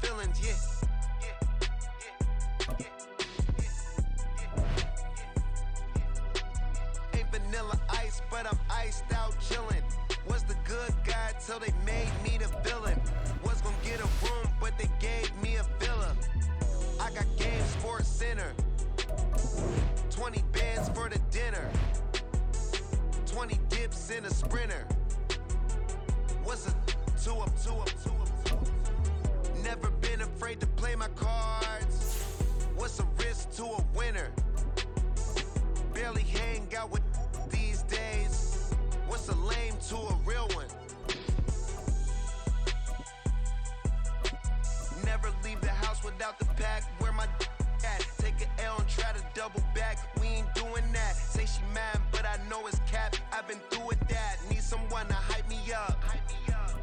feelings, yeah. Ain't vanilla ice, but I'm iced out chillin'. Was the good guy till they made me the villain. Was gonna get a room, but they gave me a villa. I got game, Sports Center. 20 bands for the dinner. 20 dips in a sprinter. What's a two up? Never been afraid to play my cards. What's a risk to a winner? Barely hang out with these days. What's a lame to a real one? Never leave the house without the pack. Where my at? Take an L and try to double back. We ain't doing that. Say she mad, but I know it's cap. I've been through with that. Need someone to hype me up.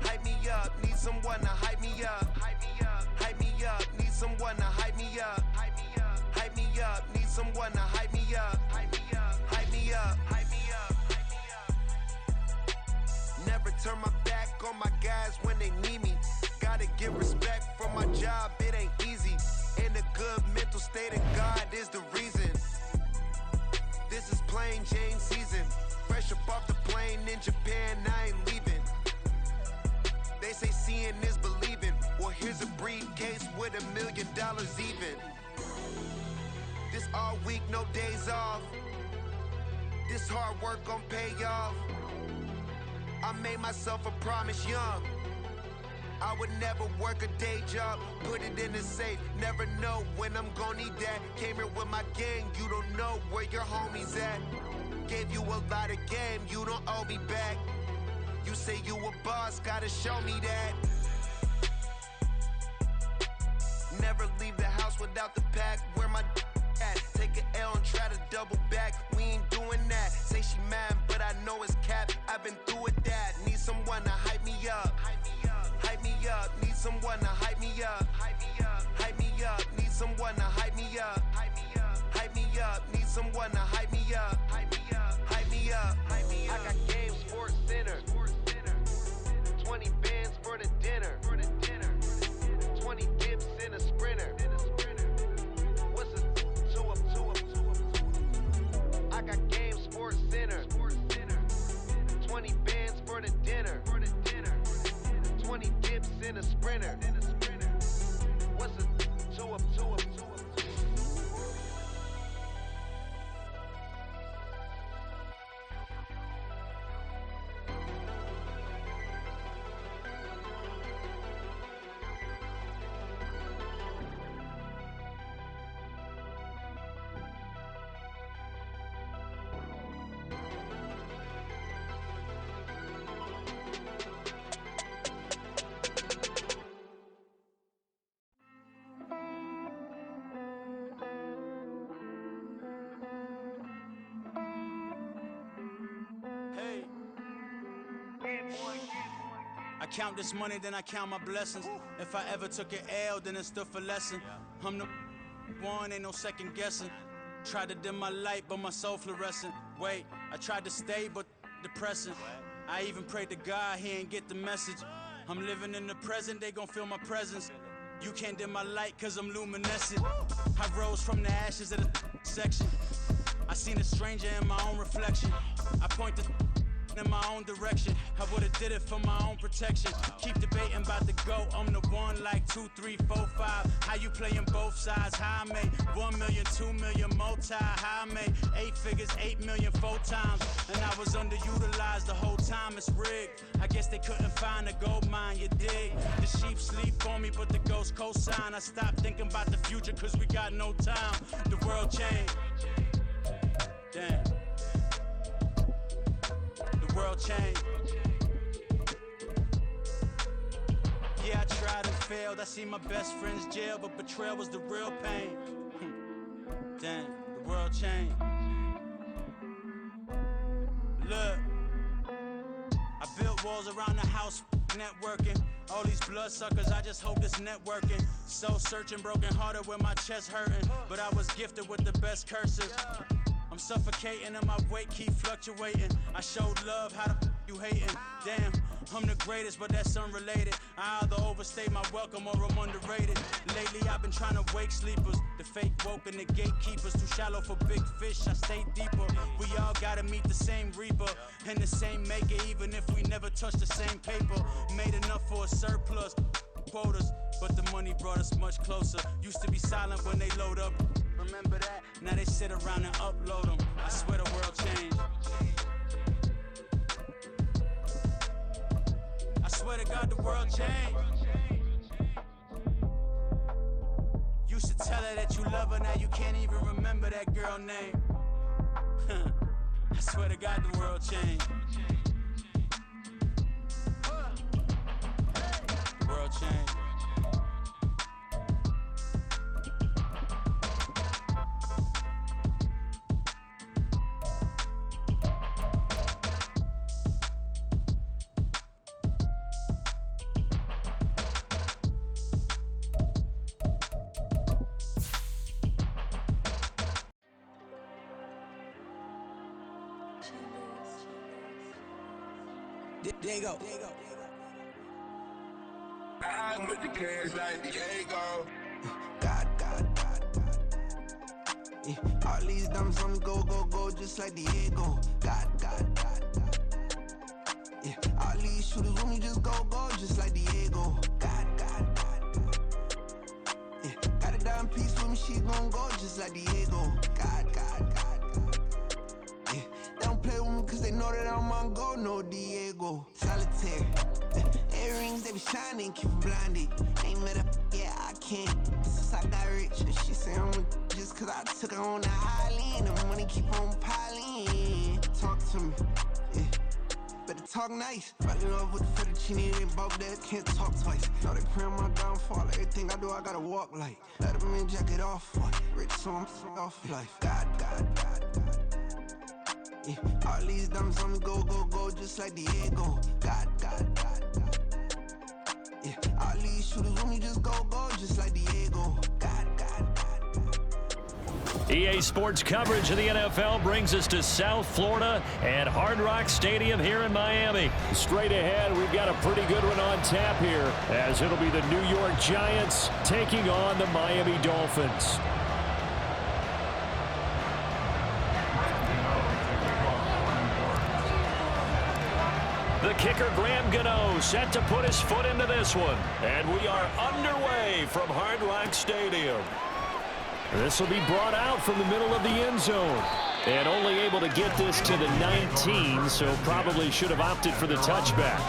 Hype me up. Need someone to hype me up. Hype me up. Need someone to hype me up. Hype me up. Need someone to hype me up. Hype me up. Never turn my back on my guys when they need me. Gotta give respect for my job, it ain't easy. In a good mental state of God is the reason. This is plain Jane season. Fresh up off the plane in Japan, I ain't leaving. They say seeing is believing. Well, here's a briefcase with $1 million even. This all week, no days off. This hard work gon' pay off. I made myself a promise young. I would never work a day job, put it in the safe. Never know when I'm gonna need that. Came here with my gang, you don't know where your homies at. Gave you a lot of game, you don't owe me back. You say you a boss, gotta show me that. Never leave the house without the pack. Where my at? Take an L and try to double back. We ain't doing that. Say she mad, but I know it's cap. I've been through with that. Need someone to hype me up. Hype me up. Need someone to hype me up. Hype me up. Need someone to hype me up. Hype me up. Need someone to hype me up. Hype me up. I got game, Sports Center. 20 bands for the dinner. 20 dips in a sprinter. What's a two up? I got game, Sports Center. 20 bands for the dinner. 20 dips in a sprinter. What's a two up? I count this money, then I count my blessings. If I ever took an L, then it stood for lesson. I'm the one, ain't no second guessing. Tried to dim my light, but my soul fluorescent. Wait, I tried to stay, but depressing. I even prayed to God, he ain't get the message. I'm living in the present, they gon' feel my presence. You can't dim my light, cause I'm luminescent. I rose from the ashes of the section. I seen a stranger in my own reflection. I point the in my own direction. I would've did it for my own protection. Keep debating about the GOAT. I'm the one like 2, 3, 4, 5. How you playing both sides? How I made 1 million, 2 million, multi. How I made 8 figures, 8 million, 4 times. And I was underutilized the whole time. It's rigged. I guess they couldn't find a gold mine, you dig? The sheep sleep on me, but the ghost cosign. I stopped thinking about the future, cause we got no time. The world changed. Damn. The world changed. Yeah, I tried and failed. I seen my best friends jail, but betrayal was the real pain. Damn, the world changed. Look, I built walls around the house, networking. All these bloodsuckers, I just hope this networking. Soul searching, broken hearted with my chest hurting. But I was gifted with the best cursive. I'm suffocating and my weight keep fluctuating. I showed love, how the you hating? Damn, I'm the greatest, but that's unrelated. I either overstay my welcome or I'm underrated. Lately I've been trying to wake sleepers. The fake woke and the gatekeepers. Too shallow for big fish, I stay deeper. We all gotta meet the same reaper and the same maker, even if we never touch the same paper. Made enough for a surplus quotas, but the money brought us much closer. Used to be silent when they load up. Remember that? Now they sit around and upload them. I swear the world changed. I swear to God the world changed. Used to tell her that you love her, now you can't even remember that girl name. I swear to God the world changed. The world changed. Diego. I'm with the kids like Diego. God. Yeah, all these dumps on me go, just like Diego. God. Yeah, all these shooters with me just go, just like Diego. God. Yeah, got a dime piece with me, she gon' go just like Diego. God. Yeah, they don't play with me cause they know that I'm on go, no Diego. Solitaire. Earrings, they be shining, keep blinded. Ain't met up, yeah, I can't. Since I got rich, and she say I'm just cause I took her on the island. The money keep on piling. Talk to me, yeah. Better talk nice. Falling love with the fettuccine and both that can't talk twice. Know they pray on my downfall. Everything I do, I gotta walk like. Let them in, jacket off. Rich, so I'm off life. God. Yeah, all these dumps on me go, just like Diego. God. Yeah, all these shooters with me just go, just like Diego. God. EA Sports coverage of the NFL brings us to South Florida and Hard Rock Stadium here in Miami. Straight ahead, we've got a pretty good one on tap here, as it'll be the New York Giants taking on the Miami Dolphins. The kicker, Graham Gano, set to put his foot into this one. And we are underway from Hard Rock Stadium. This will be brought out from the middle of the end zone. And only able to get this to the 19, so probably should have opted for the touchback.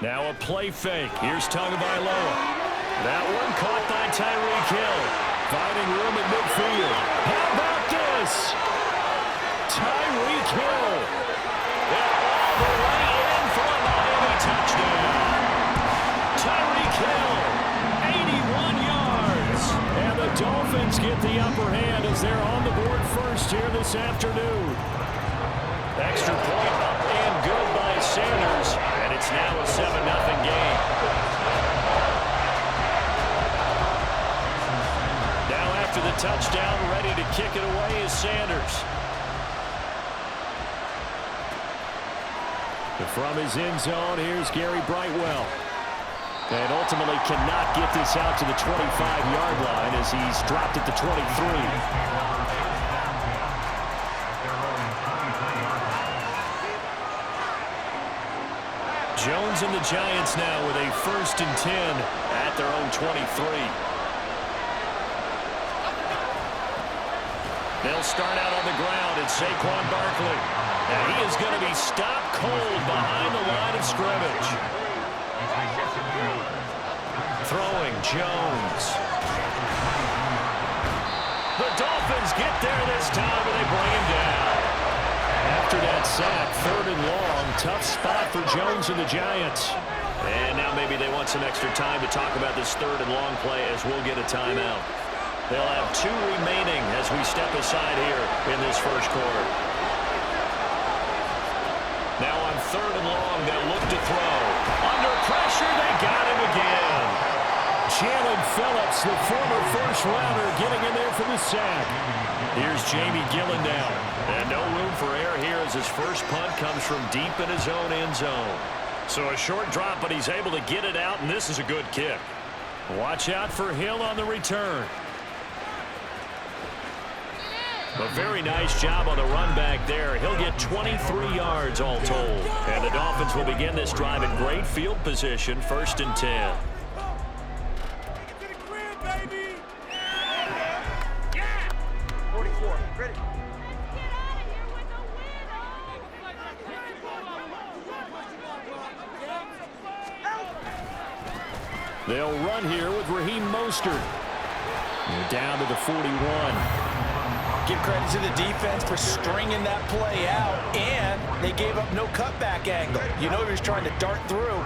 Now a play fake. Here's Tagovailoa. That one caught by Tyreek Hill. Finding room in midfield. How about this? Tyreek Hill. All the way in for a Miami touchdown. Tyreek Hill, 81 yards. And the Dolphins get the upper hand as they're on the board first here this afternoon. Extra point up and good by Sanders. And it's now a 7-0 game. Now after the touchdown, ready to kick it away is Sanders. From his end zone, here's Gary Brightwell. And ultimately cannot get this out to the 25-yard line as he's dropped at the 23. Jones and the Giants now with a 1st and 10 at their own 23. They'll start out on the ground at Saquon Barkley. And he is going to be stopped cold behind the line of scrimmage. Throwing Jones. The Dolphins get there this time and they bring him down. After that sack, 3rd and long, tough spot for Jones and the Giants. And now maybe they want some extra time to talk about this 3rd and long play as we'll get a timeout. They'll have 2 remaining as we step aside here in this first quarter. Now on third and long. They'll look to throw. Under pressure, they got him again. Jalen Phillips, the former first-rounder, getting in there for the sack. Here's Jamie Gillen now. And no room for error here as his first punt comes from deep in his own end zone. So a short drop, but he's able to get it out, and this is a good kick. Watch out for Hill on the return. A very nice job on the run back there. He'll get 23 yards all told. And the Dolphins will begin this drive in great field position, 1st and 10. They'll run here with Raheem Mostert. They're down to the 41. Give credit to the defense for stringing that play out, and they gave up no cutback angle. You know he was trying to dart through.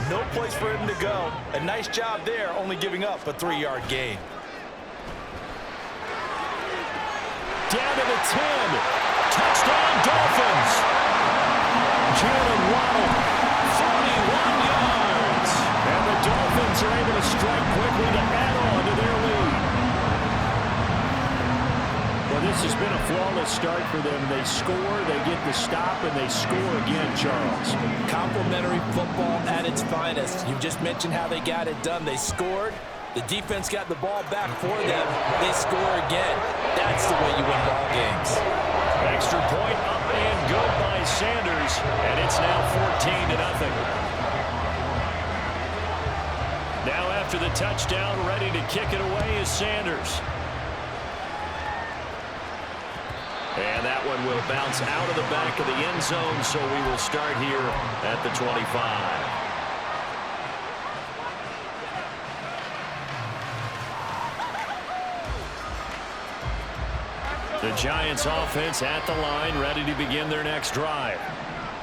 No place for him to go. A nice job there, only giving up a 3-yard gain. Down to the 10. Touchdown, Dolphins. Jalen Waddle, 41 yards. And the Dolphins are able to strike quickly to add on to their lead. Well, this has been a flawless start for them. They score, they get the stop, and they score again, Charles. Complimentary football at its finest. You just mentioned how they got it done. They scored. The defense got the ball back for them. They score again. That's the way you win ball games. Extra point up and good by Sanders, and it's now 14-0. Now after the touchdown, ready to kick it away is Sanders. And that one will bounce out of the back of the end zone, so we will start here at the 25. The Giants offense at the line, ready to begin their next drive.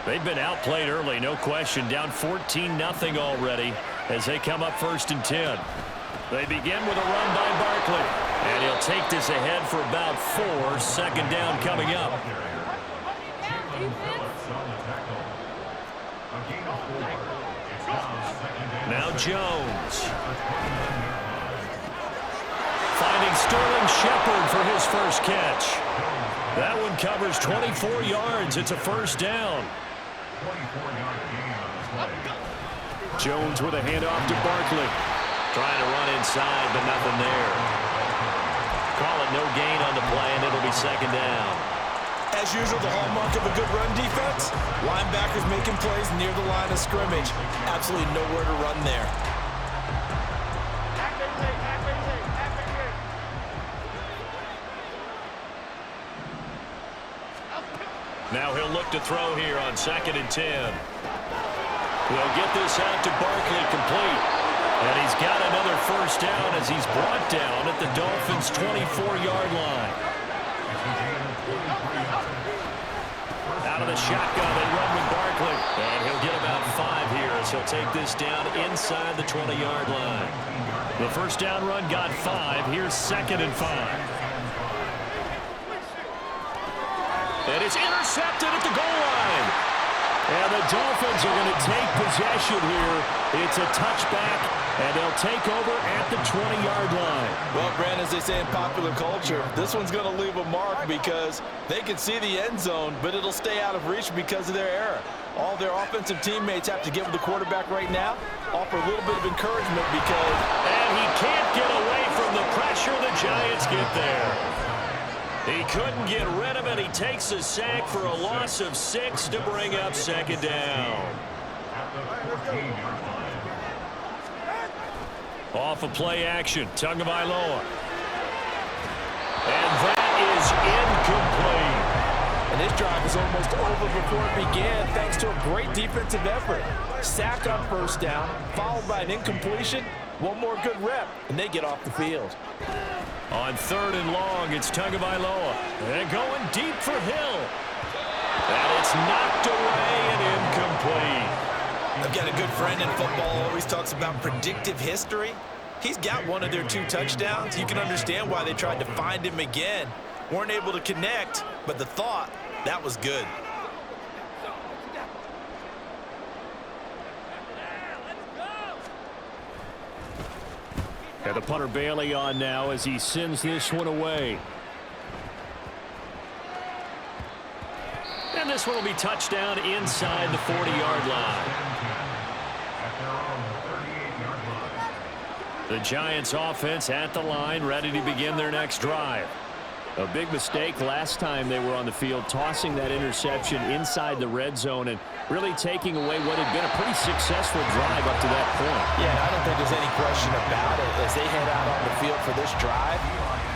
They've been outplayed early, no question, down 14-0 already as they come up 1st and 10. They begin with a run by Barkley, and he'll take this ahead for about 4. 2nd down coming up. Now Jones. Finding Sterling Shepard for his first catch. That one covers 24 yards. It's a 1st down. Jones with a handoff to Barkley. Trying to run inside, but nothing there. Call it no gain on the play, and it'll be 2nd down. As usual, the hallmark of a good run defense, linebackers making plays near the line of scrimmage. Absolutely nowhere to run there. Now he'll look to throw here on 2nd and 10. We'll get this out to Barkley complete. And he's got another 1st down as he's brought down at the Dolphins' 24-yard line. Out of the shotgun, they run with Barkley. And he'll get about 5 here as he'll take this down inside the 20-yard line. The 1st down run got 5. Here's 2nd and 5. And it's intercepted at the goal line. And the Dolphins are going to take possession here. It's a touchback, and they'll take over at the 20-yard line. Well, Brandon, as they say in popular culture, this one's going to leave a mark because they can see the end zone, but it'll stay out of reach because of their error. All their offensive teammates have to give the quarterback right now, offer a little bit of encouragement because... And he can't get away from the pressure. The Giants get there. He couldn't get rid of it. He takes a sack for a loss of 6 to bring up 2nd down. Off of play action, Tagovailoa. And that is incomplete. And this drive is almost over before it began thanks to a great defensive effort. Sack on 1st down, followed by an incompletion. One more good rep, and they get off the field. On 3rd and long, it's Tagovailoa. And going deep for Hill. And it's knocked away and incomplete. I've got a good friend in football, always talks about predictive history. He's got one of their 2 touchdowns. You can understand why they tried to find him again. Weren't able to connect, but the thought, that was good. And the punter Bailey on now as he sends this one away. And this one will be touchdown inside the 40-yard line. The Giants offense at the line, ready to begin their next drive. A big mistake last time they were on the field, tossing that interception inside the red zone and really taking away what had been a pretty successful drive up to that point. Yeah, I don't think there's any question about it. As they head out on the field for this drive,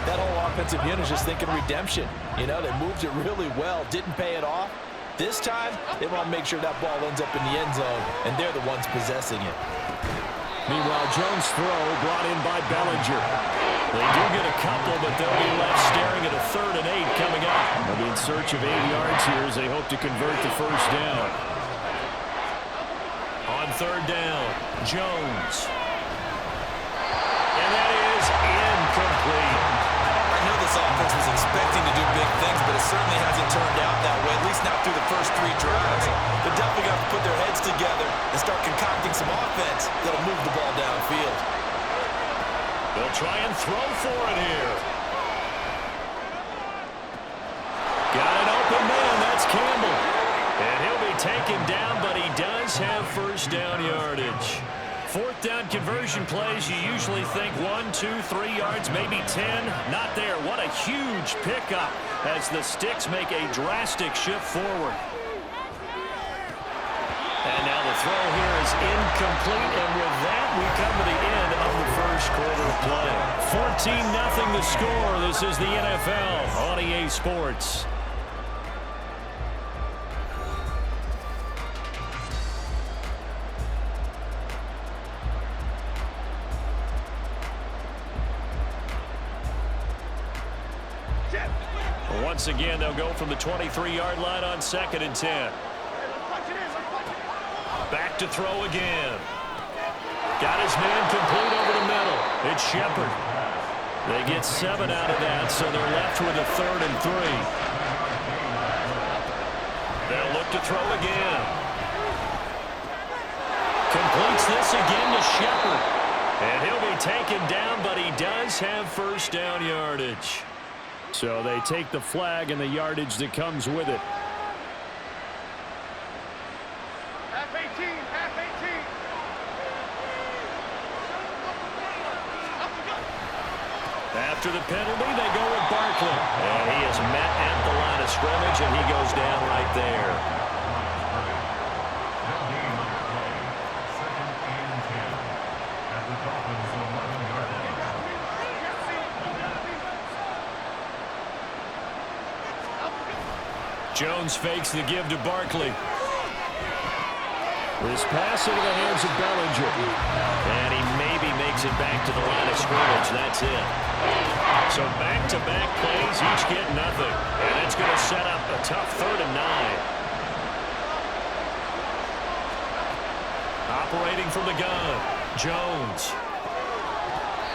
that whole offensive unit is just thinking redemption. You know, they moved it really well, didn't pay it off. This time, they want to make sure that ball ends up in the end zone, and they're the ones possessing it. Meanwhile, Jones' throw brought in by Bellinger. They do get a couple, but they'll be left staring at a 3rd and 8 coming up. They'll be in search of 8 yards here as they hope to convert the first down. On 3rd down, Jones. And that is incomplete. I know this offense was expecting to do big things, but it certainly hasn't turned out that way, at least not through the first 3 drives. They're definitely got to put their heads together and start concocting some offense that'll move the ball downfield. They'll try and throw for it here. Got an open man. That's Campbell. And he'll be taken down, but he does have first down yardage. 4th down conversion plays, you usually think 1, 2, 3 yards, maybe 10. Not there. What a huge pickup as the Sticks make a drastic shift forward. And now the throw here is incomplete, and with that, we come to the end of the first quarter of play. 14-0 the score. This is the NFL on EA Sports. Once again, they'll go from the 23-yard line on 2nd and 10. Back to throw again. Got his man complete over the middle. It's Shepard. They get 7 out of that, so they're left with a 3rd and 3. They'll look to throw again. Completes this again to Shepard. And he'll be taken down, but he does have first down yardage. So they take the flag and the yardage that comes with it. Half 18, half 18. After the penalty, they go with Barkley. And he is met at the line of scrimmage, and he goes down right there. Jones fakes the give to Barkley. This pass into the hands of Bellinger. And he maybe makes it back to the line of scrimmage. That's it. So back-to-back plays, each get nothing. And it's going to set up a tough 3rd and 9. Operating from the gun, Jones.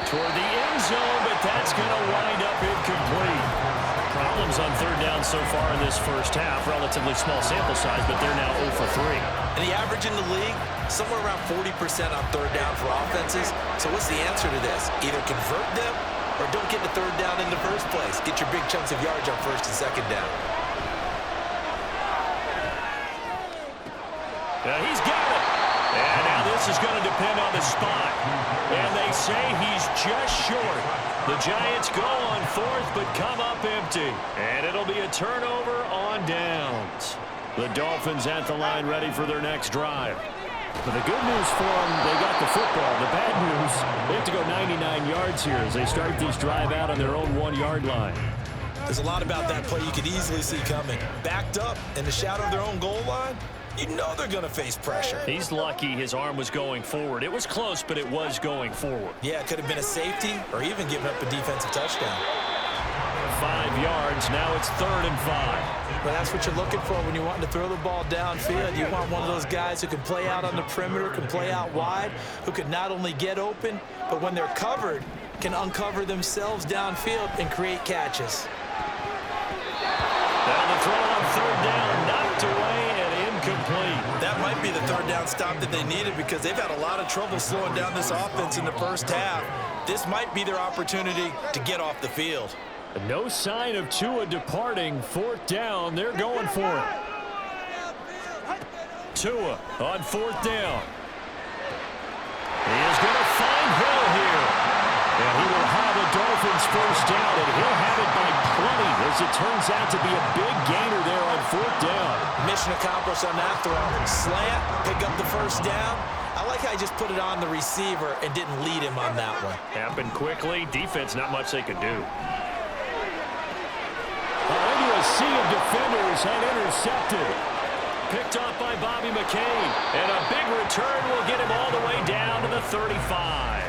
Toward the end zone, but that's going to wind up incomplete. Problems on 3rd down so far in this first half. Relatively small sample size, but they're now 0 for 3. And the average in the league, somewhere around 40% on 3rd down for offenses. So what's the answer to this? Either convert them or don't get the 3rd down in the first place. Get your big chunks of yards on 1st and 2nd down. Now he's got it. And now this is going to depend on the spot. And they say he's just short. The Giants go on 4th, but come up empty. And it'll be a turnover on downs. The Dolphins at the line ready for their next drive. But the good news for them, they got the football. The bad news, they have to go 99 yards here as they start this drive out on their own 1-yard line. There's a lot about that play you could easily see coming. Backed up in the shadow of their own goal line, you know they're going to face pressure. He's lucky his arm was going forward. It was close, but it was going forward. Yeah, it could have been a safety or even giving up a defensive touchdown. 5 yards. Now it's 3rd and 5. But that's what you're looking for when you want to throw the ball downfield. You want one of those guys who can play out on the perimeter, can play out wide, who can not only get open, but when they're covered, can uncover themselves downfield and create catches. Now the throw on 3rd down, knocked away and incomplete. That might be the 3rd down stop stop that they needed because they've had a lot of trouble slowing down this offense in the first half. This might be their opportunity to get off the field. No sign of Tua departing. Fourth down. They're going for it. Tua on fourth down. He is going to find Hill here. And he will have the Dolphins first down, and he'll have it by 20 as it turns out to be a big gainer there on fourth down. Mission accomplished on that throw. Slant, pick up the first down. I like how he just put it on the receiver and didn't lead him on that one. Happened quickly. Defense, not much they could do. Into a sea of defenders and intercepted. Picked off by Bobby McCain. And a big return will get him all the way down to the 35.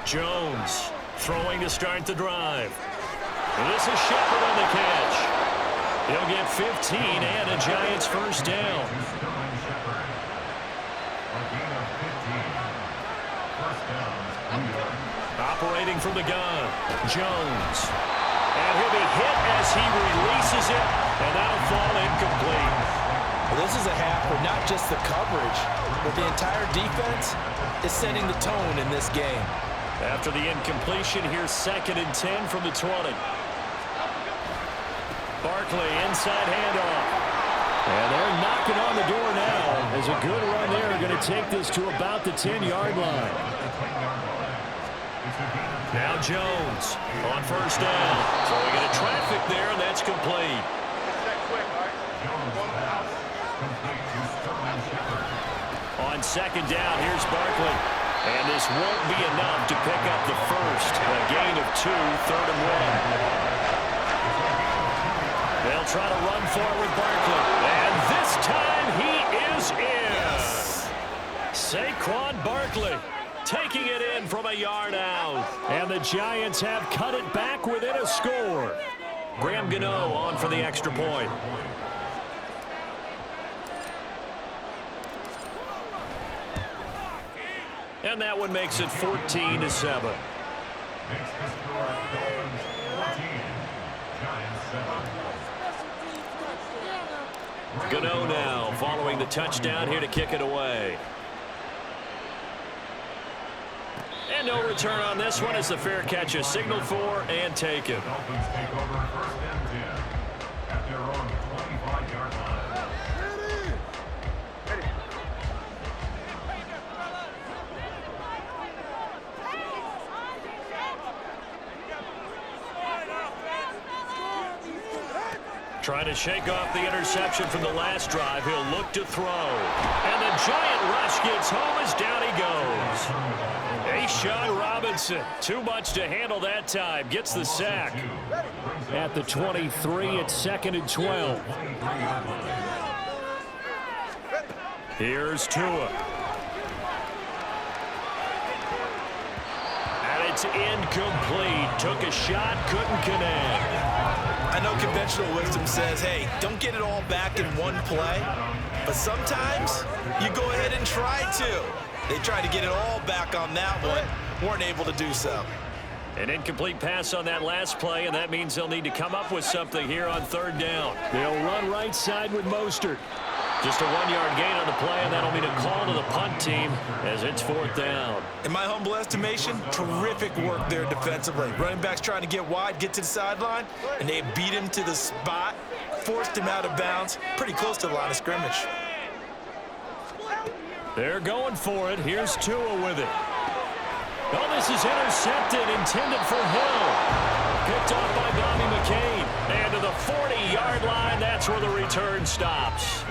Jones throwing to start the drive. And this is Shepard on the catch. He'll get 15 and a Giants first down. Operating from the gun, Jones. And he'll be hit as he releases it, and that'll fall incomplete. Well, this is a half where not just the coverage, but the entire defense is setting the tone in this game. After the incompletion, here's 2nd and 10 from the 20. Barkley, inside handoff. And they're knocking on the door now as a good run there. Going to take this to about the 10-yard line. Now Jones on first down. Throwing into traffic there, and that's complete. On 2nd down, here's Barkley. And this won't be enough to pick up the first. A gain of 2, 3rd and 1. They'll try to run forward Barkley. And this time he is in. Yes. Saquon Barkley taking it in from a yard out. And the Giants have cut it back within a score. Graham Gano on for the extra point. And that one makes it 14-7. Gano now following the touchdown here to kick it away. And no return on this one as the fair catch is signaled for and taken. Trying to shake off the interception from the last drive. He'll look to throw. And the giant rush gets home as down he goes. A'Shawn Robinson, too much to handle that time. Gets the sack. At the 23, it's 2nd and 12. Here's Tua. And it's incomplete. Took a shot, couldn't connect. I know conventional wisdom says, hey, don't get it all back in one play. But sometimes you go ahead and try to. They tried to get it all back on that one. Weren't able to do so. An incomplete pass on that last play, and that means they'll need to come up with something here on 3rd down. They'll run right side with Mostert. Just a 1-yard gain on the play, and that'll mean a call to the punt team as it's 4th down. In my humble estimation, terrific work there defensively. Running backs trying to get wide, get to the sideline, and they beat him to the spot, forced him out of bounds, pretty close to the line of scrimmage. They're going for it. Here's Tua with it. Oh, this is intercepted, intended for Hill. Picked off by Bobby McCain. And to the 40-yard line, that's where the return stops.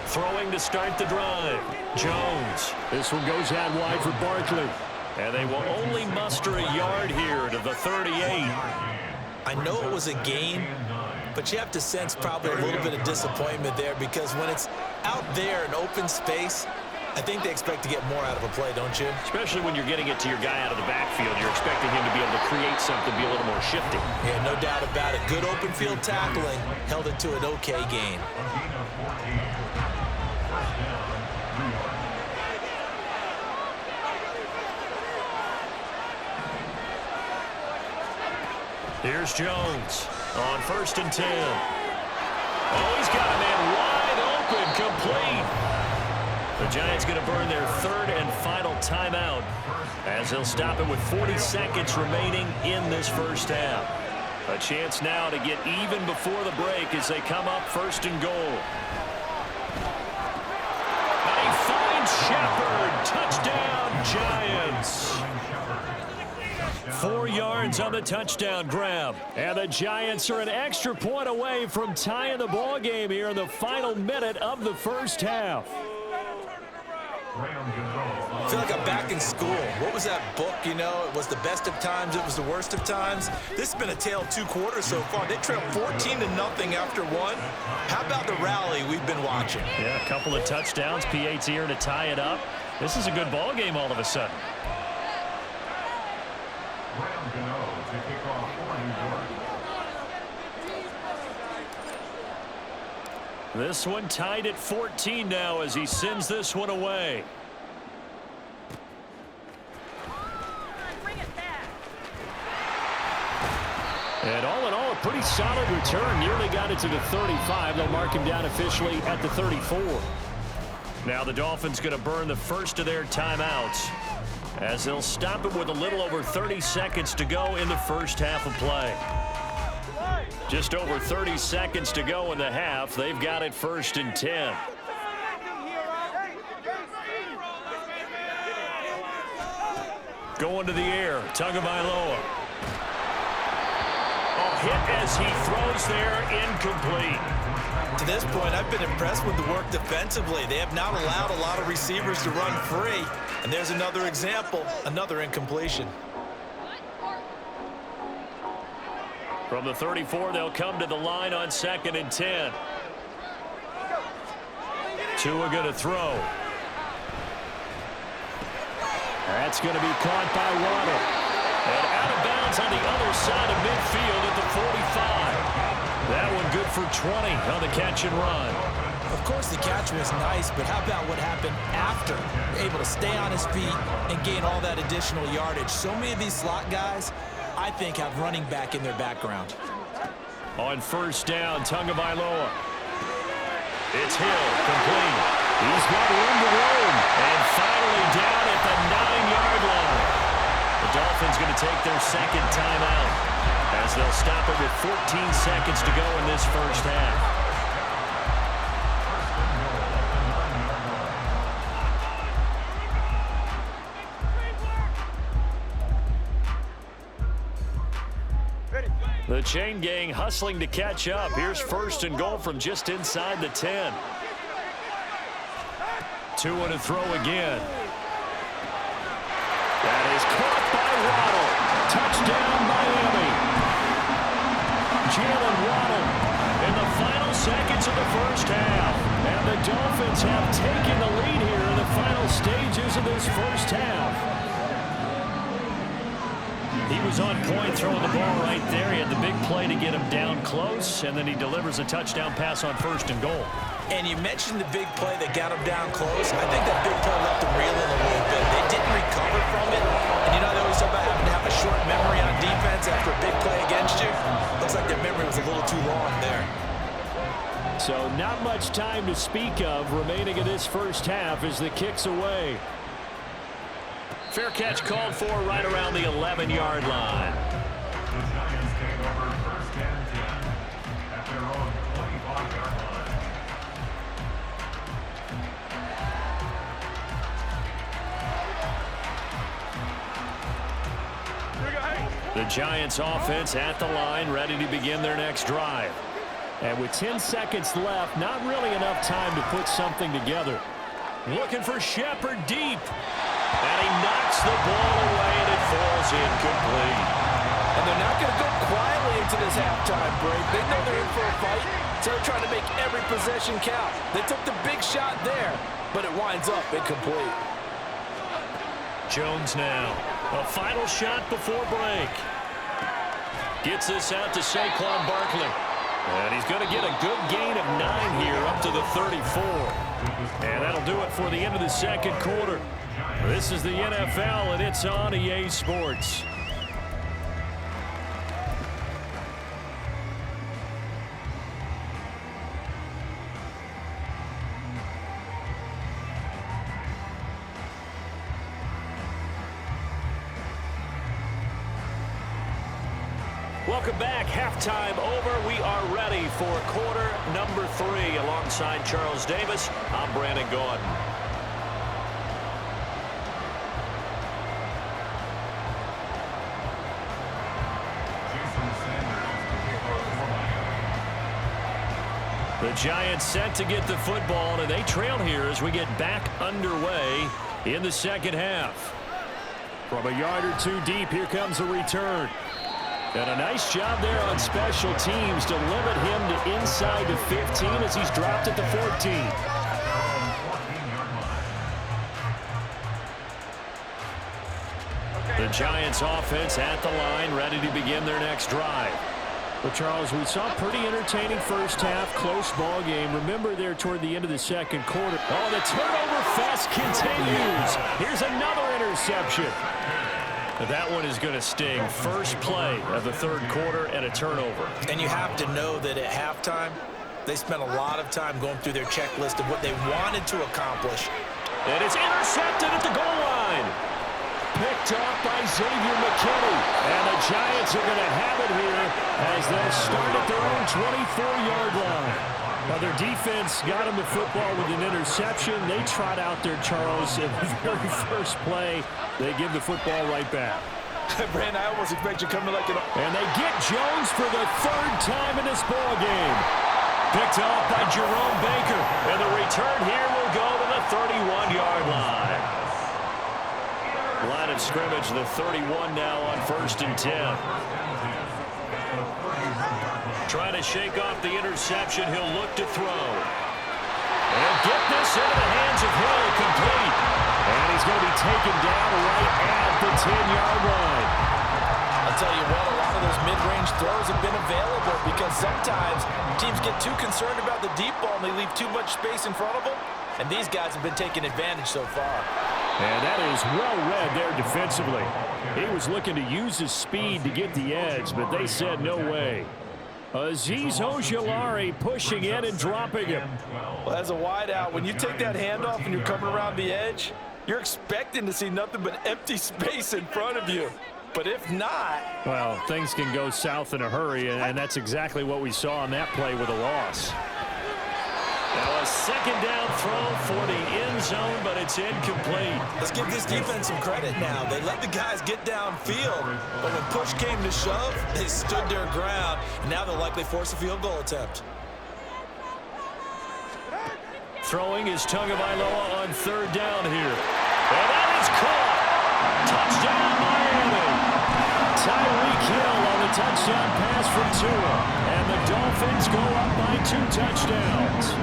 Throwing to start the drive. Jones. This one goes out wide for Barkley. And they will only muster a yard here to the 38. I know it was a gain, but you have to sense probably a little bit of disappointment there because when it's out there in open space, I think they expect to get more out of a play, don't you? Especially when you're getting it to your guy out of the backfield. You're expecting him to be able to create something, be a little more shifty. Yeah, no doubt about it. Good open field tackling held it to an okay gain. Here's Jones on 1st and 10. Oh, he's got a man wide open, complete. The Giants going to burn their 3rd and final timeout as they'll stop it with 40 seconds remaining in this first half. A chance now to get even before the break as they come up 1st and goal. And he finds Shepard. Touchdown, Giants. 4 yards on the touchdown grab. And the Giants are an extra point away from tying the ball game here in the final minute of the first half. I feel like I'm back in school. What was that book, you know? It was the best of times, it was the worst of times. This has been a tale of 2 quarters so far. They trailed 14-0 after 1. How about the rally we've been watching? Yeah, a couple of touchdowns. PAT here to tie it up. This is a good ball game all of a sudden. This one tied at 14 now as he sends this one away. And all in all, a pretty solid return. Nearly got it to the 35. They'll mark him down officially at the 34. Now the Dolphins going to burn the first of their timeouts as they'll stop it with a little over 30 seconds to go in the first half of play. Just over 30 seconds to go in the half. They've got it 1st and 10. Going to the air, Tagovailoa. Hit as he throws there, incomplete. To this point, I've been impressed with the work defensively. They have not allowed a lot of receivers to run free. And there's another example, another incompletion. From the 34, they'll come to the line on 2nd and 10. Tua going to throw. That's going to be caught by Waddle. And out of bounds on the other side of midfield at the 45. That one good for 20 on the catch and run. Of course, the catch was nice, but how about what happened after? Able to stay on his feet and gain all that additional yardage. So many of these slot guys, I think, have running back in their background. On 1st down, Tagovailoa. It's Hill, complete. He's got room to roam. And finally down at the 9-yard line. The Dolphins going to take their 2nd timeout as they'll stop it with 14 seconds to go in this first half. The chain gang hustling to catch up. Here's 1st and goal from just inside the 10. Tua to throw again. That is caught by Waddle. Touchdown, Miami. Jalen Waddle in the final seconds of the first half. And the Dolphins have taken the lead here in the final stages of this first half. He was on point throwing the ball right there. He had the big play to get him down close, and then he delivers a touchdown pass on 1st and goal. And you mentioned the big play that got him down close. I think that big play left him reeling a little bit. They didn't recover from it. And you know, they always talk about having to have a short memory on defense after a big play against you. Looks like their memory was a little too long there. So not much time to speak of remaining in this first half as the kick's away. Fair catch called for right around the 11-yard line. The Giants take over 1st and 10 at their own 25-yard line. The Giants offense at the line, ready to begin their next drive. And with 10 seconds left, not really enough time to put something together. Looking for Shepard deep. And he knocks the ball away, and it falls incomplete. And they're not going to go quietly into this halftime break. They know they're in for a fight, so they're trying to make every possession count. They took the big shot there, but it winds up incomplete. Jones now. A final shot before break. Gets this out to Saquon Barkley. And he's going to get a good gain of 9 here up to the 34. And that'll do it for the end of the second quarter. This is the NFL, and it's on EA Sports. Welcome back. Halftime over. We are ready for quarter number 3. Alongside Charles Davis, I'm Brandon Gaudin. The Giants set to get the football, and they trail here as we get back underway in the second half. From a yard or two deep, here comes a return. And a nice job there on special teams to limit him to inside the 15 as he's dropped at the 14. The Giants offense at the line, ready to begin their next drive. Well, Charles, we saw a pretty entertaining first half, close ball game. Remember there toward the end of the second quarter. Oh, the turnover fest continues. Here's another interception. That one is going to sting. First play of the third quarter and a turnover. And you have to know that at halftime, they spent a lot of time going through their checklist of what they wanted to accomplish. And it's intercepted at the goal line. Picked off by Xavier McKinney. And the Giants are going to have it here as they'll start at their own 24-yard line. Now, their defense got them the football with an interception. They trot out there, Charles, in the very first play. They give the football right back. Brandon, I almost expect you coming like an... And they get Jones for the third time in this ball game. Picked off by Jerome Baker. And the return here will go to the 31-yard line. Line of scrimmage, the 31 now on 1st and 10. Trying to shake off the interception. He'll look to throw. And get this into the hands of Hill, complete. And he's going to be taken down right at the 10-yard line. I'll tell you what, a lot of those mid-range throws have been available because sometimes teams get too concerned about the deep ball and they leave too much space in front of them. And these guys have been taking advantage so far. And that is well read there defensively. He was looking to use his speed to get the edge, but they said no way. Azeez Ojulari pushing in and dropping him. Well, as a wideout, when you take that handoff and you're coming around the edge, you're expecting to see nothing but empty space in front of you. But if not... Well, things can go south in a hurry, and that's exactly what we saw on that play with a loss. Now a second down throw for the end zone, but it's incomplete. Let's give this defense some credit now. They let the guys get downfield, but when push came to shove, they stood their ground. Now they'll likely force a field goal attempt. Throwing is Tagovailoa on third down here. And that is caught. Touchdown, Miami. Tyreek Hill on the touchdown pass from Tua. And the Dolphins go up by 2 touchdowns.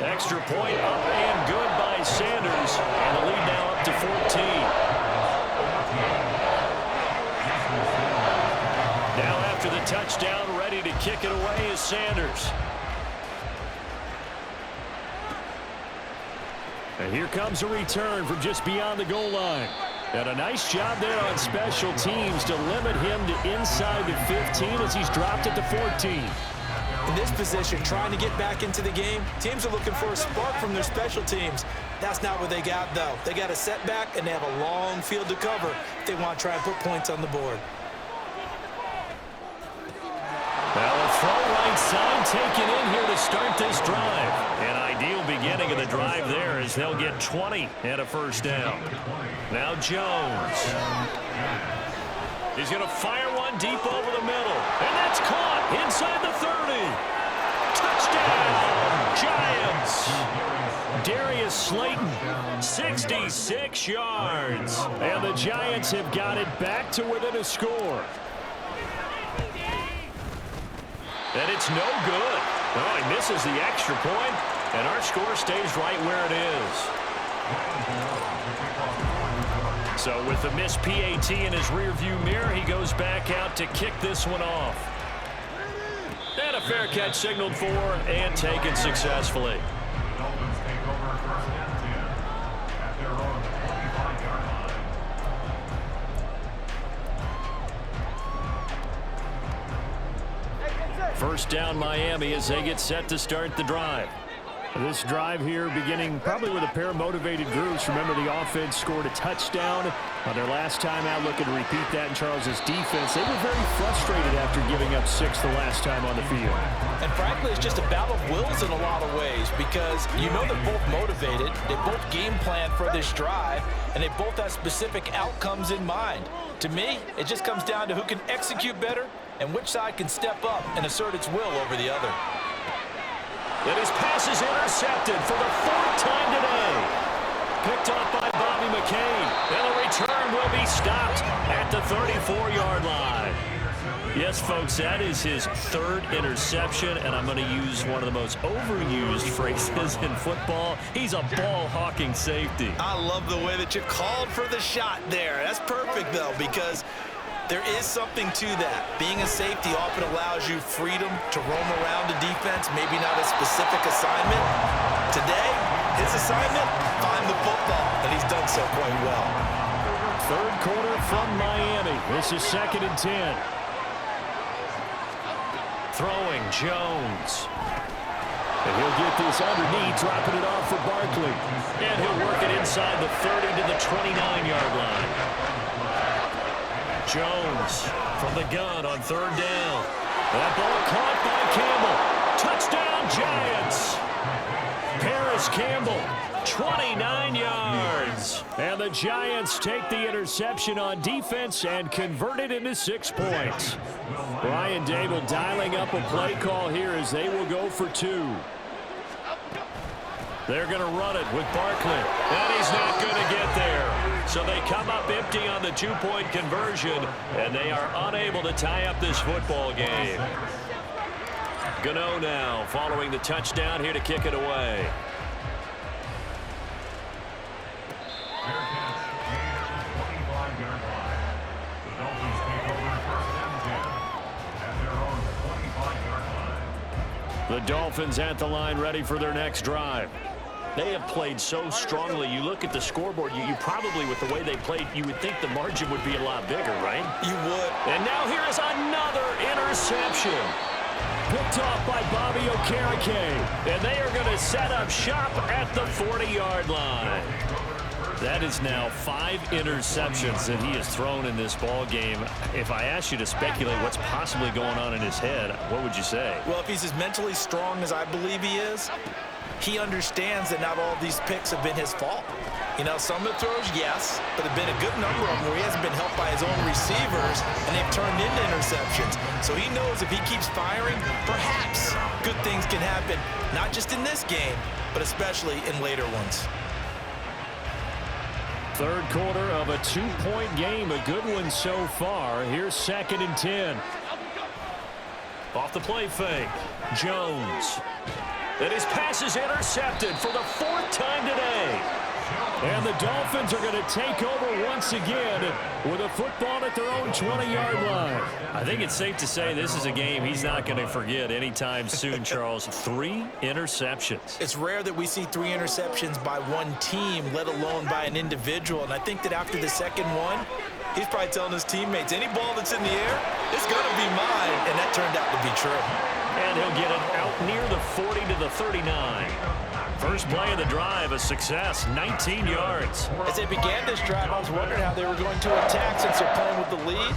Extra point up and good by Sanders. And the lead now up to 14. Now after the touchdown, ready to kick it away is Sanders. And here comes a return from just beyond the goal line. And a nice job there on special teams to limit him to inside the 15 as he's dropped at the 14. In this position, trying to get back into the game, teams are looking for a spark from their special teams. That's not what they got, though. They got a setback, and they have a long field to cover if they want to try and put points on the board. Well, a throw right side taken in here to start this drive. An ideal beginning of the drive there as they'll get 20 and a first down. Now Jones. He's going to fire one deep over the middle. And that's caught inside the 30. Touchdown, Giants. Darius Slayton, 66 yards. And the Giants have got it back to within a score. And it's no good. Well, he misses the extra point, and our score stays right where it is. So with the missed PAT in his rearview mirror, he goes back out to kick this one off. And a fair catch signaled for and taken successfully. Dolphins take over 1st and 10 at their own 25-yard line. First down Miami as they get set to start the drive. This drive here beginning probably with a pair of motivated groups. Remember, the offense scored a touchdown on their last time out. Looking to repeat that in Charles's defense. They were very frustrated after giving up 6 the last time on the field. And frankly, it's just a battle of wills in a lot of ways because you know they're both motivated. They both game plan for this drive, and they both have specific outcomes in mind. To me, it just comes down to who can execute better and which side can step up and assert its will over the other. And his pass is intercepted for the 4th time today. Picked off by Bobby McCain. And the return will be stopped at the 34-yard line. Yes, folks, that is his 3rd interception, and I'm going to use one of the most overused phrases in football. He's a ball-hawking safety. I love the way that you called for the shot there. That's perfect, though, because there is something to that. Being a safety often allows you freedom to roam around a defense, maybe not a specific assignment. Today, his assignment, find the football, and he's done so quite well. 3rd quarter from Miami. This is 2nd and 10. Throwing Jones. And he'll get this underneath, dropping it off for Barkley. And he'll work it inside the 30 to the 29-yard line. Jones from the gun on 3rd down. That ball caught by Campbell. Touchdown, Giants. Paris Campbell, 29 yards. And the Giants take the interception on defense and convert it into 6 points. Brian Dable dialing up a play call here as they will go for 2. They're going to run it with Barkley. And he's not going to get there. So they come up empty on the 2-point conversion, and they are unable to tie up this football game. Gano now following the touchdown here to kick it away. The Dolphins at the line, ready for their next drive. They have played so strongly. You look at the scoreboard, you probably, with the way they played, you would think the margin would be a lot bigger, right? You would. And now here is another interception. Picked off by Bobby Okereke. And they are going to set up shop at the 40-yard line. That is now 5 interceptions that he has thrown in this ball game. If I asked you to speculate what's possibly going on in his head, what would you say? Well, if he's as mentally strong as I believe he is, he understands that not all of these picks have been his fault. You know, some of the throws, yes, but there have been a good number of them where he hasn't been helped by his own receivers, and they've turned into interceptions. So he knows if he keeps firing, perhaps good things can happen, not just in this game, but especially in later ones. 3rd quarter of a 2-point game, a good one so far. Here's 2nd and 10. Off the play fake, Jones. And his pass is intercepted for the 4th time today. And the Dolphins are going to take over once again with a football at their own 20-yard line. I think it's safe to say this is a game he's not going to forget anytime soon, Charles. 3 interceptions. It's rare that we see 3 interceptions by one team, let alone by an individual. And I think that after the second one, he's probably telling his teammates, any ball that's in the air, it's going to be mine. And that turned out to be true. And he'll get it out near the 40 to the 39. First play of the drive, a success, 19 yards. As they began this drive, I was wondering how they were going to attack since they're playing with the lead.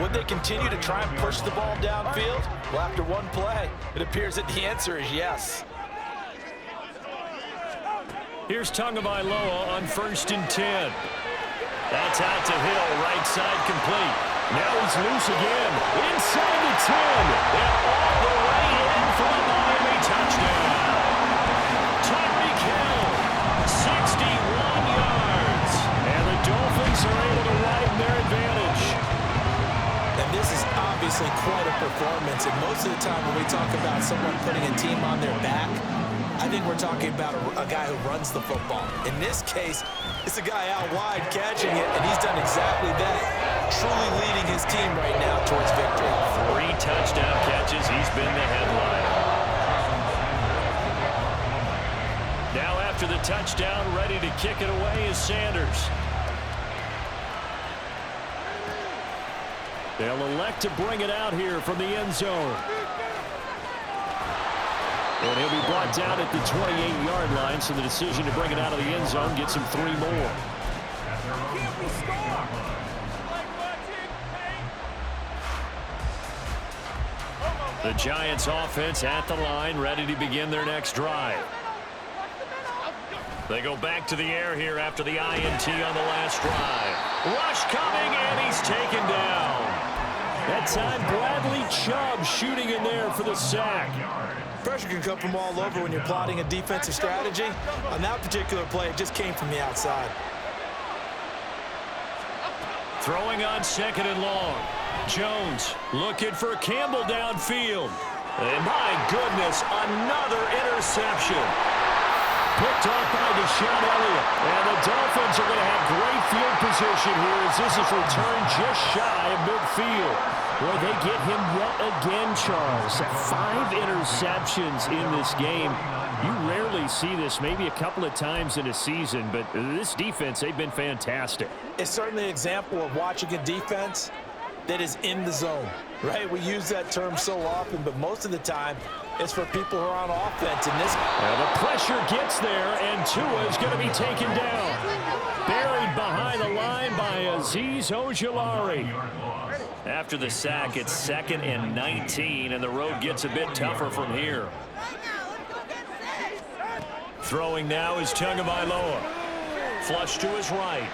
Would they continue to try and push the ball downfield? Well, after one play, it appears that the answer is yes. Here's Tagovailoa on 1st and 10. That's out to Hill, right side complete. Now he's loose again, inside the 10, and all the way in for the Miami touchdown. Tyreek Hill, 61 yards, and the Dolphins are able to widen their advantage. And this is obviously quite a performance, and most of the time when we talk about someone putting a team on their back, I think we're talking about a guy who runs the football. In this case, it's a guy out wide catching it, and he's done exactly that, truly leading his team right now towards victory. 3 touchdown catches. He's been the headliner. Now after the touchdown, ready to kick it away is Sanders. They'll elect to bring it out here from the end zone. And he'll be brought down at the 28-yard line, so the decision to bring it out of the end zone gets him 3 more. The Giants offense at the line, ready to begin their next drive. They go back to the air here after the INT on the last drive. Rush coming, and he's taken down. That time, Bradley Chubb shooting in there for the sack. Pressure can come from all over when you're plotting a defensive strategy. On that particular play, it just came from the outside. Throwing on 2nd and long. Jones looking for Campbell downfield. And my goodness, another interception. Picked off by Deshaun Elliott. And the Dolphins are going to have great field position here as this is returned just shy of midfield. Boy, they get him yet again, Charles. 5 interceptions in this game. You rarely see this, maybe a couple of times in a season, but this defense, they've been fantastic. It's certainly an example of watching a defense that is in the zone, right? We use that term so often, but most of the time, it's for people who are on offense. And the pressure gets there, and Tua is going to be taken down. Buried behind the line by Azeez Ojulari. After the sack, it's 2nd and 19, and the road gets a bit tougher from here. Throwing now is Tagovailoa. Flush to his right.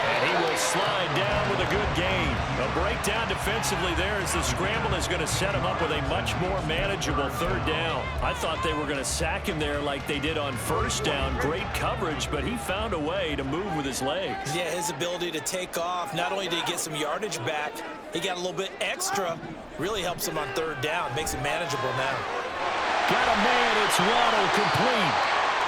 And he will slide down with a good gain. A breakdown defensively there as the scramble is going to set him up with a much more manageable 3rd down. I thought they were going to sack him there like they did on 1st down. Great coverage, but he found a way to move with his legs. Yeah, his ability to take off, not only did he get some yardage back, he got a little bit extra. Really helps him on 3rd down, makes it manageable now. Got a man, it's Waddle complete.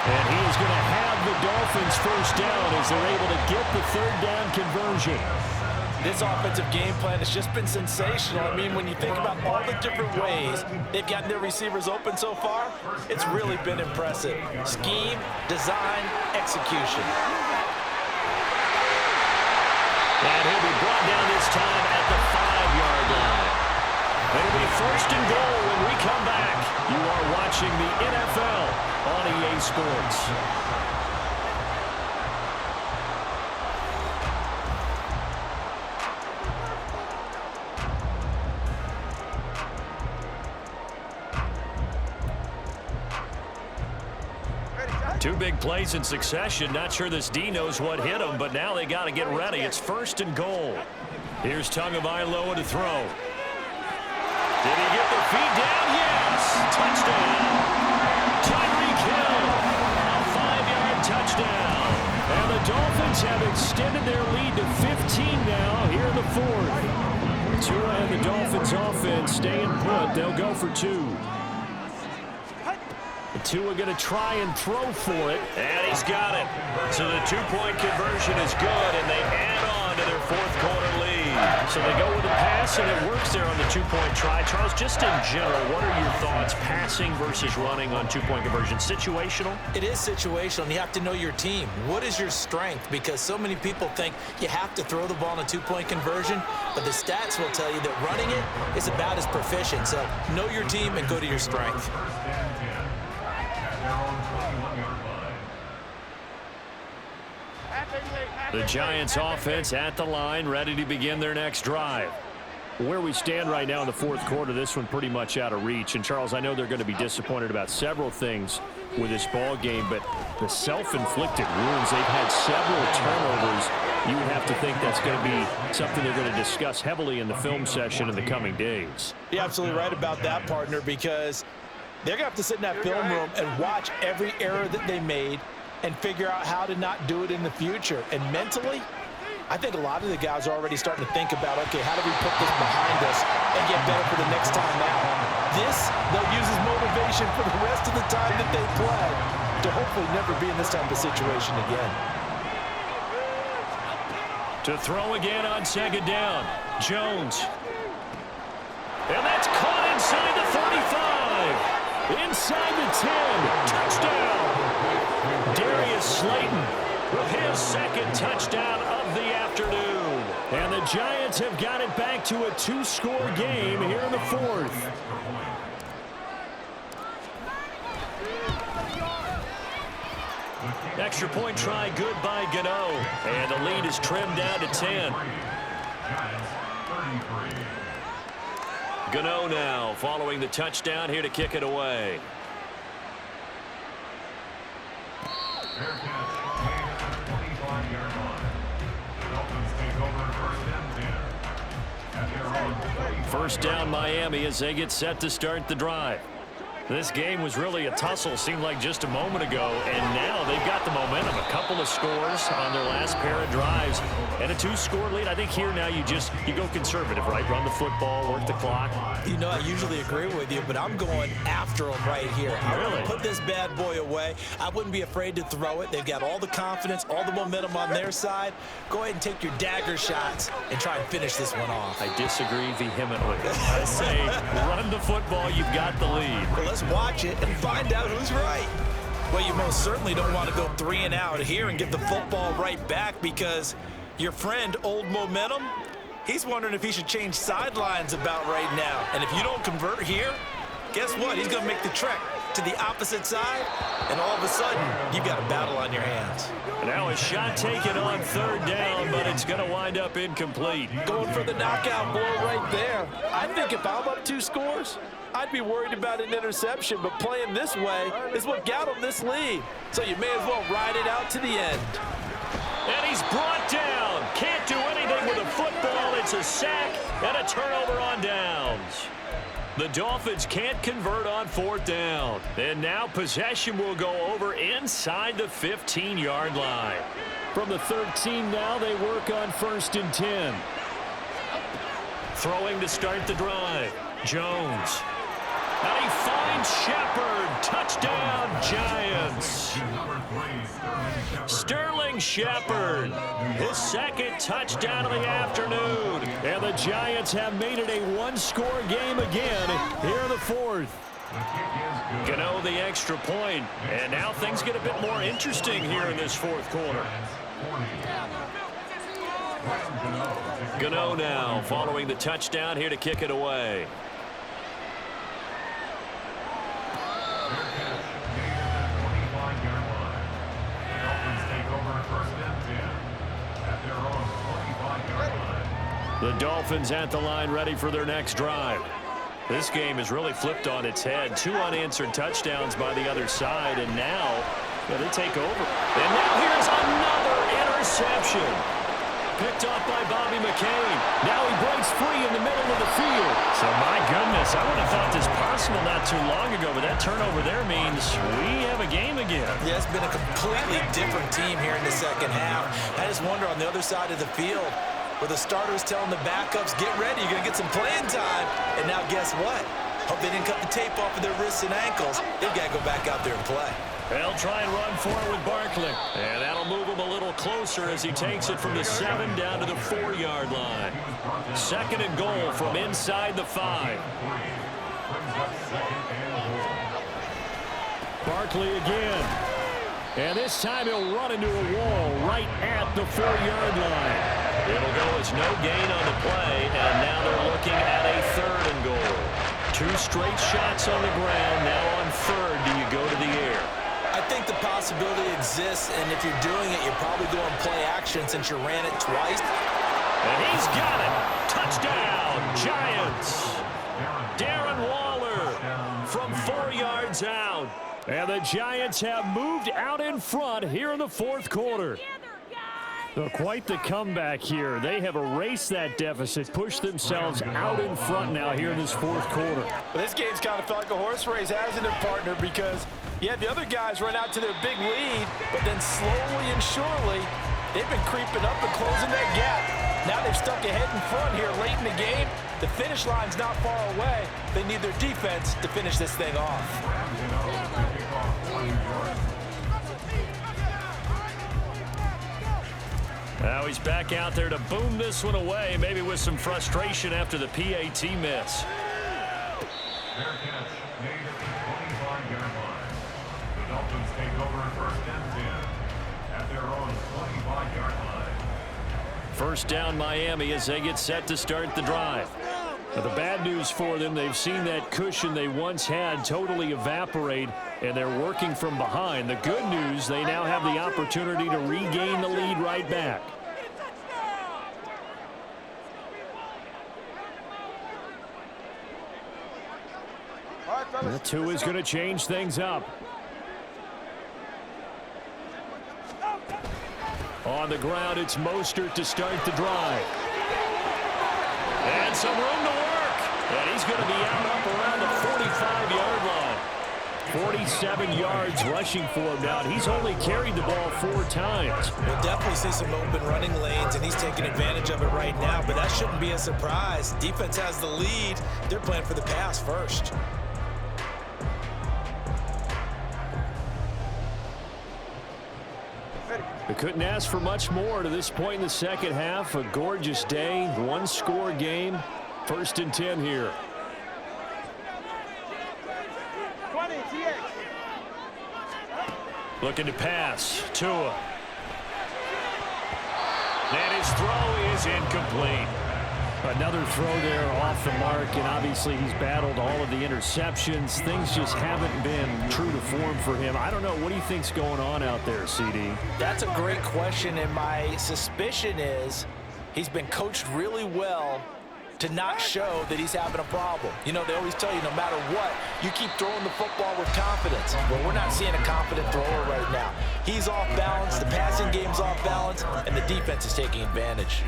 And he is going to have the Dolphins 1st down as they're able to get the 3rd down conversion. This offensive game plan has just been sensational. I mean, when you think about all the different ways they've gotten their receivers open so far, it's really been impressive. Scheme, design, execution. And he'll be brought down this time at the 5-yard line. It'll be 1st and goal when we come back. You are watching the NFL on EA Sports. Two big plays in succession. Not sure this D knows what hit him, but now they got to get ready. It's 1st and goal. Here's Tagovailoa to throw. Did he get the feet down? Yes! Touchdown! Tyreek Hill! A 5-yard touchdown! And the Dolphins have extended their lead to 15 now here in the 4th. Tua and the Dolphins offense staying put. They'll go for 2. Tua going to try and throw for it. And he's got it. So the 2-point conversion is good, and they add on to their 4th quarter lead. So they go with a pass, and it works there on the 2-point try. Charles, just in general, what are your thoughts passing versus running on 2-point conversion? Situational? It is situational, and you have to know your team. What is your strength? Because so many people think you have to throw the ball in a 2-point conversion, but the stats will tell you that running it is about as proficient. So know your team and go to your strength. The Giants offense at the line, ready to begin their next drive. Where we stand right now in the 4th quarter, this one pretty much out of reach. And, Charles, I know they're going to be disappointed about several things with this ball game, but the self-inflicted wounds, they've had several turnovers. You would have to think that's going to be something they're going to discuss heavily in the film session in the coming days. You're absolutely right about that, partner, because they're going to have to sit in that film room and watch every error that they made and figure out how to not do it in the future. And mentally, I think a lot of the guys are already starting to think about, okay, how do we put this behind us and get better for the next time out? This, they'll use as motivation for the rest of the time that they play to hopefully never be in this type of situation again. To throw again on 2nd down, Jones. And that's caught inside the 35. Inside the 10. Touchdown. Darius Slayton with his 2nd touchdown of the afternoon. And the Giants have got it back to a 2-score game here in the 4th. Extra point try good by Gano. And the lead is trimmed down to 10. Gano now following the touchdown here to kick it away. First down Miami as they get set to start the drive. This game was really a tussle, seemed like just a moment ago, and now they've got the momentum. A couple of scores on their last pair of drives, and a 2-score lead. I think here now you go conservative, right? Run the football, work the clock. You know, I usually agree with you, but I'm going after them right here. I want to put this bad boy away. I wouldn't be afraid to throw it. They've got all the confidence, all the momentum on their side. Go ahead and take your dagger shots and try and finish this one off. I disagree vehemently. I say run the football. You've got the lead. Well, let's watch it and find out who's right. Well, you most certainly don't want to go 3 and out here and get the football right back, because your friend, Old Momentum, he's wondering if he should change sidelines about right now. And if you don't convert here, guess what? He's going to make the trek to the opposite side, and all of a sudden, you've got a battle on your hands. Now a shot taken on 3rd down, but it's going to wind up incomplete. Going for the knockout blow right there. I think if I'm up 2 scores, I'd be worried about an interception, but playing this way is what got him this lead. So you may as well ride it out to the end. And he's brought down. Can't do anything with a football. It's a sack and a turnover on downs. The Dolphins can't convert on 4th down. And now possession will go over inside the 15-yard line. From the 13 now, they work on 1st and 10. Throwing to start the drive. Jones. And he finds Shepard. Touchdown, Giants. Sterling Shepard, his 2nd touchdown of the afternoon. And the Giants have made it a 1-score game again here in the 4th. Gano the extra point. And now things get a bit more interesting here in this 4th quarter. Gano now following the touchdown here to kick it away. The Dolphins at the line ready for their next drive. This game is really flipped on its head. 2 unanswered touchdowns by the other side, and now they take over. And now here's another interception. Picked off by Bobby McCain. Now he breaks free in the middle of the field. So, my goodness, I would have thought this possible not too long ago, but that turnover there means we have a game again. Yeah, it's been a completely different team here in the 2nd half. I just wonder on the other side of the field, where the starters telling the backups, get ready, you're going to get some playing time. And now guess what? Hope they didn't cut the tape off of their wrists and ankles. They've got to go back out there and play. They'll try and run forward with Barkley. And that'll move him a little closer as he takes it from the 7 down to the 4-yard line. 2nd and goal from inside the 5. Barkley again. And this time he'll run into a wall right at the 4-yard line. It'll go as no gain on the play, and now they're looking at a 3rd and goal. 2 straight shots on the ground. Now on 3rd, do you go to the air? I think the possibility exists, and if you're doing it, you're probably going play action since you ran it twice. And he's got it. Touchdown, Giants. Darren Waller from 4 yards out. And the Giants have moved out in front here in the 4th quarter. So quite the comeback here. They have erased that deficit, pushed themselves out in front now here in this 4th quarter. Well, this game's kind of felt like a horse race, hasn't it, partner? Because you had the other guys run out to their big lead, but then slowly and surely, they've been creeping up and closing that gap. Now they've stuck ahead in front here late in the game. The finish line's not far away. They need their defense to finish this thing off. Now he's back out there to boom this one away, maybe with some frustration after the PAT miss. Fair catch made at the 25-yard line. The Dolphins take over 1st and 10 at their own 25-yard line. First down Miami as they get set to start the drive. Now, the bad news for them, they've seen that cushion they once had totally evaporate, and they're working from behind. The good news, they now have the opportunity to regain the lead right back. Tua is going to change things up. On the ground, it's Mostert to start the drive. And some room to work. And he's going to be out up around the 45-yard line. 47 yards rushing for him now. He's only carried the ball 4 times. We'll definitely see some open running lanes, and he's taking advantage of it right now, but that shouldn't be a surprise. Defense has the lead. They're playing for the pass first. They couldn't ask for much more to this point in the second half. A gorgeous day, 1-score game. 1st and 10 here. 20, TX. Looking to pass. Tua. And his throw is incomplete. Another throw there off the mark, and obviously he's battled all of the interceptions. Things just haven't been true to form for him. I don't know. What do you think's going on out there, CD? That's a great question, and my suspicion is he's been coached really well to not show that he's having a problem. You know, they always tell you no matter what, you keep throwing the football with confidence. Well, we're not seeing a confident thrower right now. He's off balance, the passing game's off balance, and the defense is taking advantage.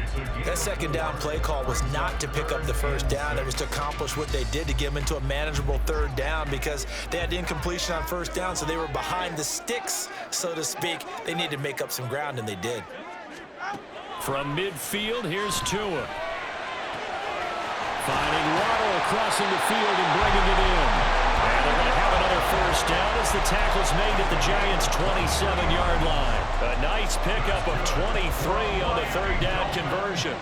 That second down play call was not to pick up the first down. It was to accomplish what they did to get them into a manageable 3rd down because they had incompletion on 1st down, so they were behind the sticks, so to speak. They needed to make up some ground, and they did. From midfield, here's Tua. Finding Waddle crossing the field and bringing it in. And they're going to have another 1st down as the tackle's made at the Giants' 27-yard line. A nice pickup of 23 on the 3rd down conversion.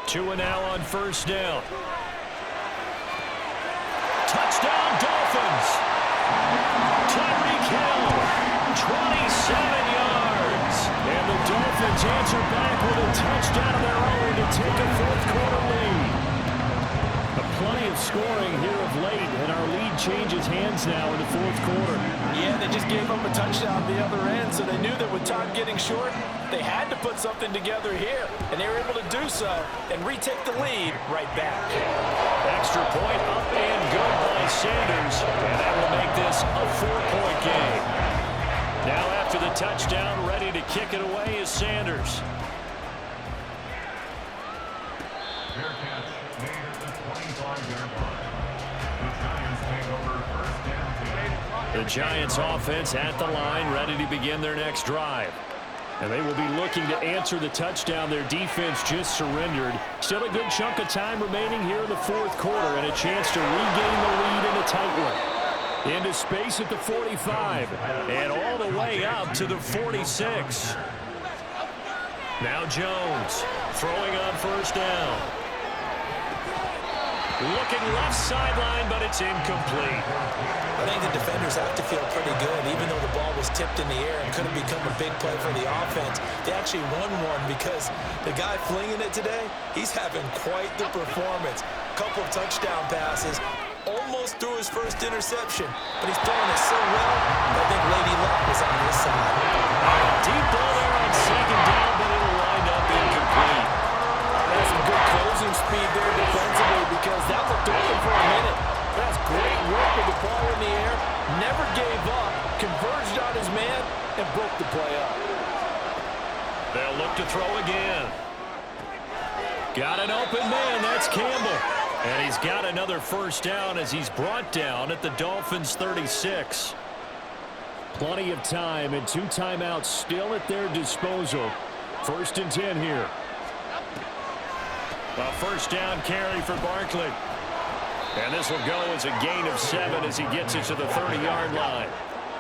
Tua now on 1st down. Touchdown, Dolphins! Tyreek Hill, 27 yards. And the Dolphins answer back with a touchdown of their own to take a 4th-quarter lead. Plenty of scoring here of late, and our lead changes hands now in the 4th quarter. Yeah, they just gave up a touchdown at the other end, so they knew that with time getting short, they had to put something together here, and they were able to do so and retake the lead right back. Extra point up and good by Sanders, and that will make this a 4-point game. Now after the touchdown, ready to kick it away is Sanders. Fair catch made at the 25-yard line. The Giants take over 1st and 10. The Giants offense at the line, ready to begin their next drive. And they will be looking to answer the touchdown their defense just surrendered. Still a good chunk of time remaining here in the 4th quarter and a chance to regain the lead in a tight one. Into space at the 45 and all the way up to the 46. Now Jones throwing on 1st down. Looking left sideline, but it's incomplete. I think the defenders have to feel pretty good, even though the ball was tipped in the air and could have become a big play for the offense. They actually won one because the guy flinging it today, he's having quite the performance. Couple of touchdown passes, almost threw his 1st interception, but he's throwing it so well, I think Lady Luck was on his side. Deep ball there on 2nd down, but it'll wind up incomplete. That's some good closing speed there defensively because that looked open for a minute. That's great work with the ball in the air. Never gave up, converged on his man, and broke the play up. They'll look to throw again. Got an open man, that's Campbell. And he's got another 1st down as he's brought down at the Dolphins' 36. Plenty of time and 2 timeouts still at their disposal. 1st and 10 here. A 1st down carry for Barkley. And this will go as a gain of 7 as he gets it to the 30-yard line.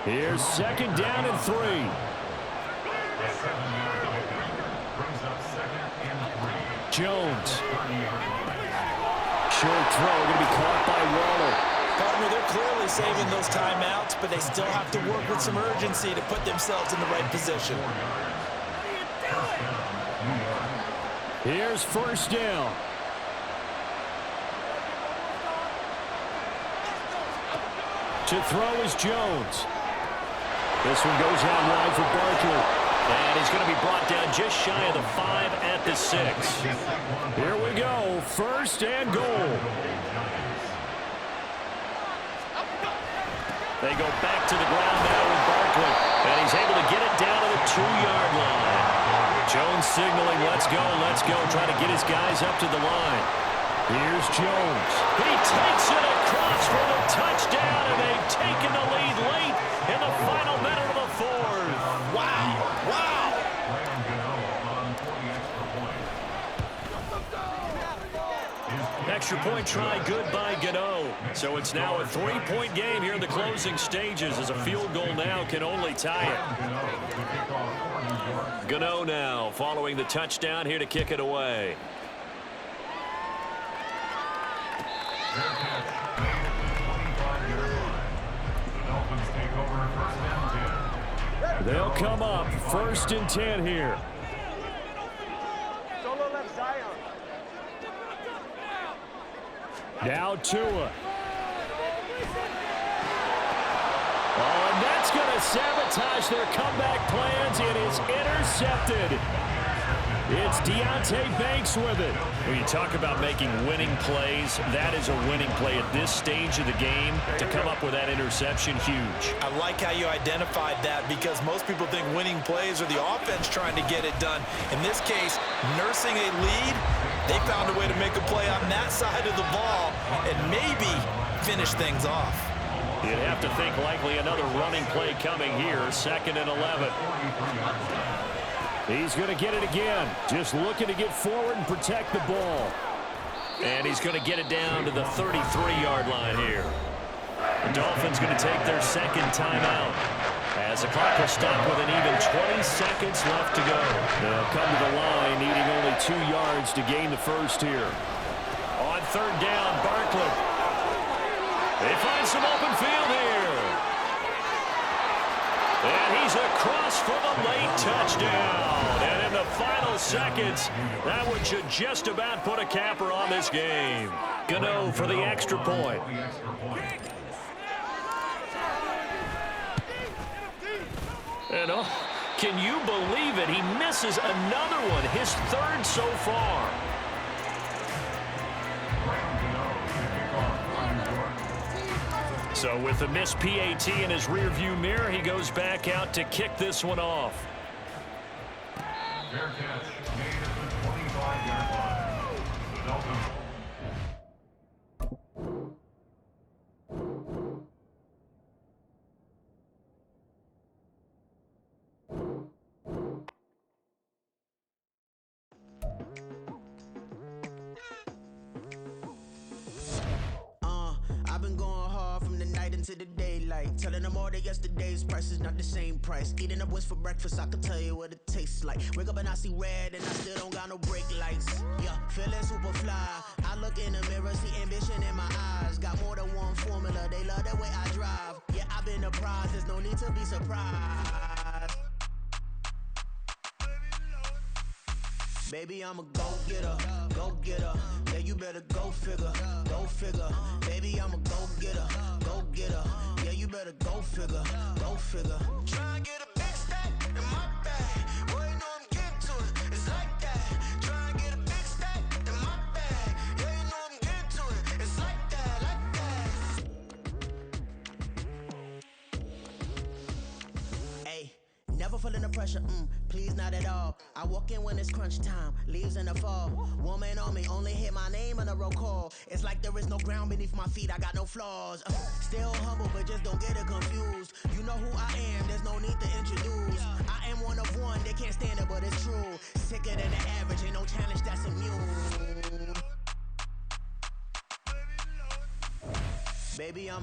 Here's 2nd down and 3. A 7-yard pickup brings up 2nd and 3. Jones. Short throw going to be caught by Waller. Partner, they're clearly saving those timeouts, but they still have to work with some urgency to put themselves in the right position. First down. Here's first down. To throw is Jones. This one goes out wide for Barkley. And he's going to be brought down just shy of the 5 at the 6. Here we go. First and goal. They go back to the ground now with Barkley. And he's able to get it down to the 2-yard line. Jones signaling, let's go, trying to get his guys up to the line. Here's Jones. He takes it across for the touchdown, and they've taken the lead late in the final minute of the 4th. Wow. Extra point try, good by Gano. So it's now a 3-point game here in the closing stages, as a field goal now can only tie it. Gano now following the touchdown here to kick it away. They'll come up first and 10 here. Solo left Zion. Now Tua. Oh, and that's going to sabotage their comeback plans. It is intercepted. It's Deonte Banks with it. When you talk about making winning plays, that is a winning play at this stage of the game. To come up with that interception, huge. I like how you identified that, because most people think winning plays are the offense trying to get it done. In this case, nursing a lead, they found a way to make a play on that side of the ball and maybe finish things off. You'd have to think likely another running play coming here, 2nd and 11. He's going to get it again. Just looking to get forward and protect the ball. And he's going to get it down to the 33-yard line here. The Dolphins going to take their second timeout, as the clock will stop with an even 20 seconds left to go. They'll come to the line needing only 2 yards to gain the first here. On 3rd down, Barkley. They find some open field here. And he's across for the late touchdown. And in the final seconds, that one should just about put a capper on this game. Gano for the extra point. And can you believe it? He misses another one, his 3rd so far. So with the missed PAT in his rearview mirror, he goes back out to kick this one off. Fair catch made at the 25-yard line. The Dolphins. I've been going hard from the night into the daylight, telling them all that yesterday's price is not the same price. Eating up what's for breakfast, I can tell you what it tastes like. Wake up and I see red and I still don't got no brake lights. Yeah, feeling super fly. I look in the mirror, see ambition in my eyes. Got more than one formula, they love the way I drive. Yeah, I've been a prize, there's no need to be surprised. Baby, I'm a go-getter, go-getter. Yeah, you better go figure, go figure. Baby, I'm a go-getter, go-getter. Yeah, you better go figure, go figure. Try and get a big stack in my bag. Boy, you know I'm getting to it, it's like that. Try and get a big stack in my bag. Yeah, you know I'm getting to it, it's like that, like that. Hey, never feeling the pressure, please not at all. I walk in when it's crunch time, leaves in the fall. Woman on me, only hit my name on a roll call. It's like there is no ground beneath my feet, I got no flaws. Still humble, but just don't get it confused. You know who I am, there's no need to introduce. I am one of one, they can't stand it, but it's true. Sicker than the average, ain't no challenge that's immune. Baby, I'm a